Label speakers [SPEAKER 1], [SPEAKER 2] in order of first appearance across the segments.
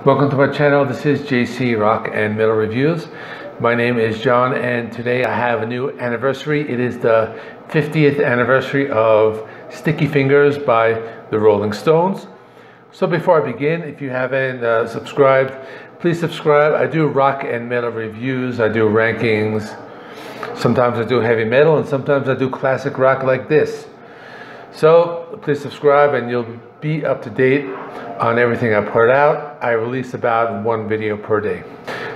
[SPEAKER 1] Welcome to my channel. This is JC Rock and Metal Reviews. My name is John, and today I have a new anniversary. It is the 50th anniversary of Sticky Fingers by the Rolling Stones. So before I begin, if you haven't subscribed, please subscribe. I do rock and metal reviews. I do rankings. Sometimes I do heavy metal, and sometimes I do classic rock like this. So please subscribe and you'll be up to date on everything I put out. I release about one video per day.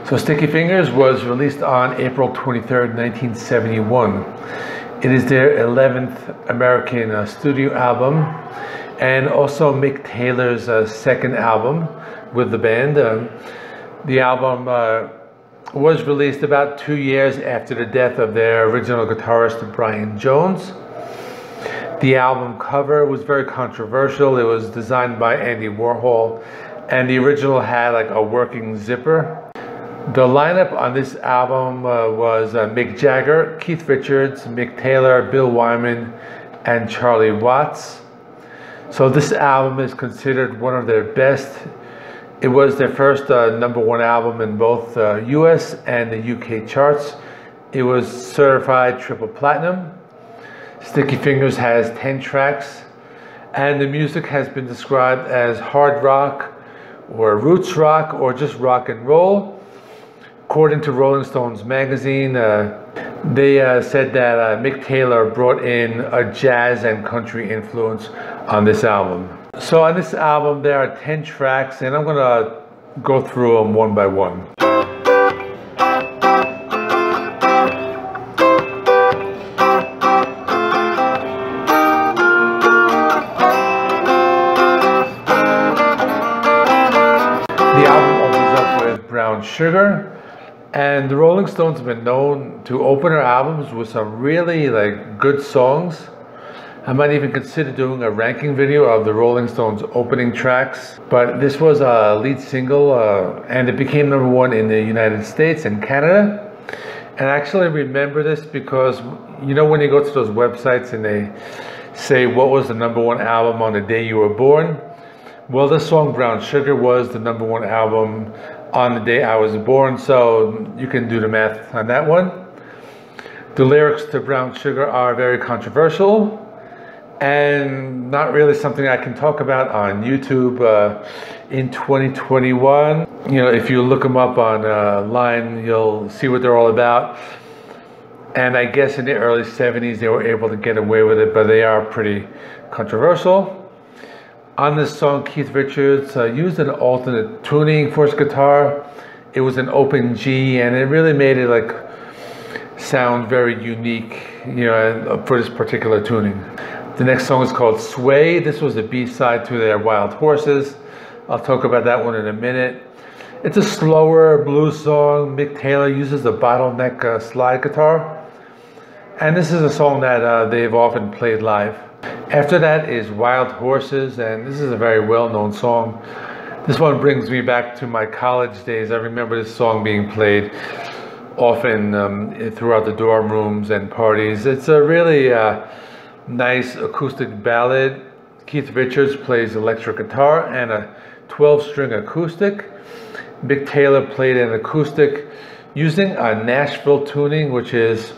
[SPEAKER 1] So Sticky Fingers was released on April 23rd, 1971. It is their 11th American studio album, and also Mick Taylor's second album with the band. The album was released about 2 years after the death of their original guitarist Brian Jones. The album cover was very controversial. It was designed by Andy Warhol, and the original had like a working zipper. The lineup on this album was Mick Jagger, Keith Richards, Mick Taylor, Bill Wyman, and Charlie Watts. So this album is considered one of their best. It was their first #1 album in both US and the UK charts. It was certified triple platinum. Sticky Fingers has 10 tracks, and the music has been described as hard rock or roots rock or just rock and roll. According to Rolling Stones magazine, they said that Mick Taylor brought in a jazz and country influence on this album. So on this album there are 10 tracks, and I'm gonna go through them one by one. Brown Sugar, and the Rolling Stones have been known to open their albums with some really good songs. I might even consider doing a ranking video of the Rolling Stones opening tracks, but this was a lead single and it became #1 in the United States and Canada. And I actually remember this because you know when you go to those websites and they say what was the #1 album on the day you were born, well, this song Brown Sugar was the #1 album on the day I was born, so you can do the math on that one. The lyrics to Brown Sugar are very controversial and not really something I can talk about on YouTube in 2021. You know, if you look them up online, you'll see what they're all about. And I guess in the early 70s they were able to get away with it, but they are pretty controversial. On this song, Keith Richards used an alternate tuning for his guitar. It was an open G, and it really made it sound very unique, you know, for this particular tuning. The next song is called Sway. This was the B-side to their Wild Horses. I'll talk about that one in a minute. It's a slower blues song. Mick Taylor uses a bottleneck slide guitar, and this is a song that they've often played live. After that is Wild Horses, and this is a very well-known song. This one brings me back to my college days. I remember this song being played often throughout the dorm rooms and parties. It's a really nice acoustic ballad. Keith Richards plays electric guitar and a 12-string acoustic. Mick Taylor played an acoustic using a Nashville tuning, which is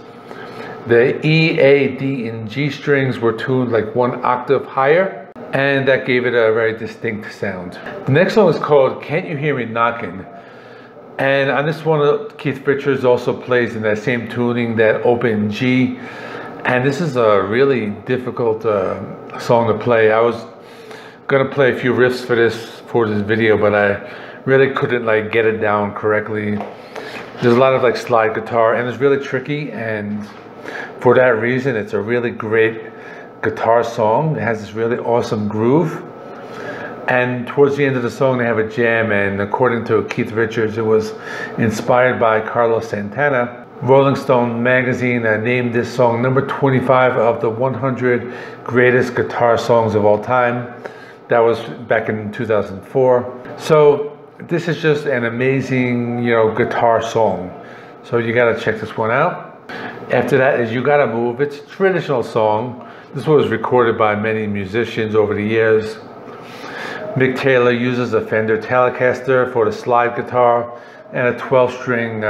[SPEAKER 1] the E, A, D, and G strings were tuned like 1 octave higher, and that gave it a very distinct sound. The next song is called Can't You Hear Me Knockin'? And on this one, Keith Richards also plays in that same tuning, that open G. And this is a really difficult song to play. I was gonna play a few riffs for this video, but I really couldn't get it down correctly. There's a lot of slide guitar, and it's really tricky, and for that reason, it's a really great guitar song. It has this really awesome groove. And towards the end of the song, they have a jam, and according to Keith Richards, it was inspired by Carlos Santana. Rolling Stone magazine named this song number 25 of the 100 greatest guitar songs of all time. That was back in 2004. So this is just an amazing, guitar song. So you gotta check this one out. After that is You Gotta Move. It's a traditional song. This was recorded by many musicians over the years. Mick Taylor uses a Fender Telecaster for the slide guitar and a 12-string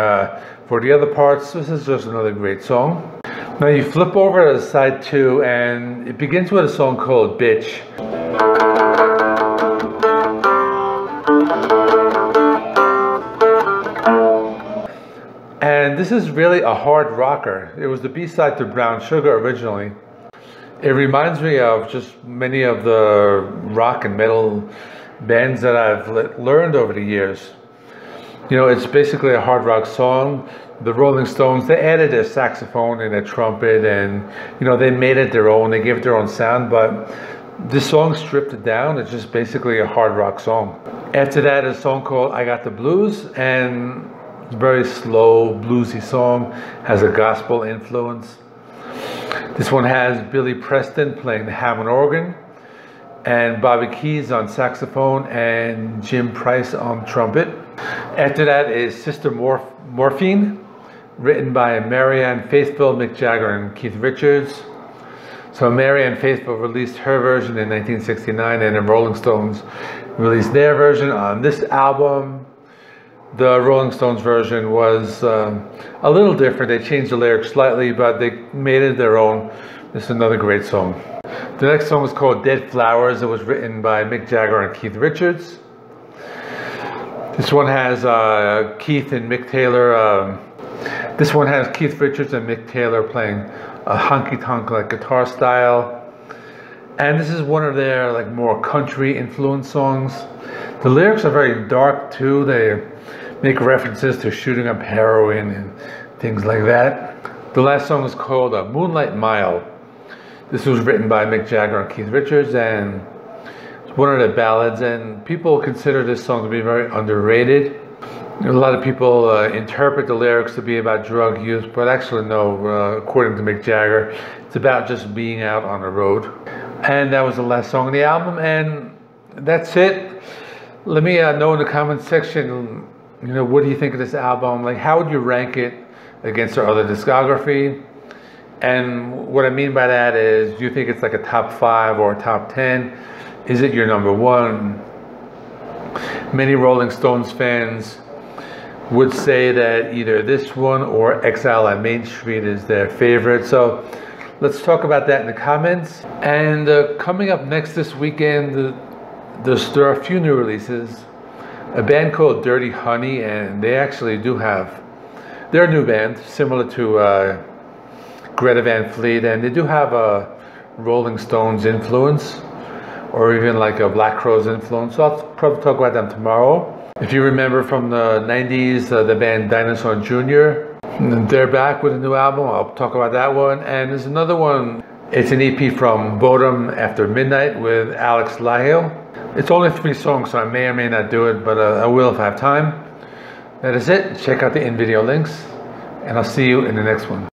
[SPEAKER 1] for the other parts. This is just another great song. Now you flip over to side 2 and it begins with a song called Bitch. And this is really a hard rocker. It was the B-side to Brown Sugar originally. It reminds me of just many of the rock and metal bands that I've learned over the years. You know, it's basically a hard rock song. The Rolling Stones, they added a saxophone and a trumpet, and you know, they made it their own. They gave it their own sound, but this song stripped it down. It's just basically a hard rock song. After that, a song called I Got the Blues, and it's a very slow, bluesy song, has a gospel influence. This one has Billy Preston playing the Hammond organ, and Bobby Keys on saxophone, and Jim Price on trumpet. After that is Sister Morphine, written by Marianne Faithfull, Mick Jagger, and Keith Richards. So Marianne Faithfull released her version in 1969, and the Rolling Stones released their version on this album. The Rolling Stones version was a little different. They changed the lyrics slightly, but they made it their own. This is another great song. The next song was called Dead Flowers. It was written by Mick Jagger and Keith Richards. This one has Keith and Mick Taylor. This one has Keith Richards and Mick Taylor playing a honky-tonk like guitar style. And this is one of their like more country influenced songs. The lyrics are very dark too. They make references to shooting up heroin and things like that. The last song is called Moonlight Mile. This was written by Mick Jagger and Keith Richards, and it's one of the ballads, and people consider this song to be very underrated. A lot of people interpret the lyrics to be about drug use, but actually no, according to Mick Jagger, it's about just being out on the road. And that was the last song on the album, and that's it. Let me know in the comments section, you know, what do you think of this album? Like, how would you rank it against their other discography? And what I mean by that is, do you think it's like a top 5 or a top 10? Is it your number 1? Many Rolling Stones fans would say that either this one or Exile on Main Street is their favorite. So let's talk about that in the comments. And coming up next this weekend, there are a few new releases. A band called Dirty Honey, and they actually do have, they're a new band similar to Greta Van Fleet, and they do have a Rolling Stones influence, or even like a Black Crowes influence. So I'll probably talk about them tomorrow. If you remember from the 90s, the band Dinosaur Jr., they're back with a new album. I'll talk about that one. And there's another one. It's an EP from Bodom After Midnight with Alex Lyle. It's only 3 songs, so I may or may not do it, but I will if I have time. That is it. Check out the in-video links, and I'll see you in the next one.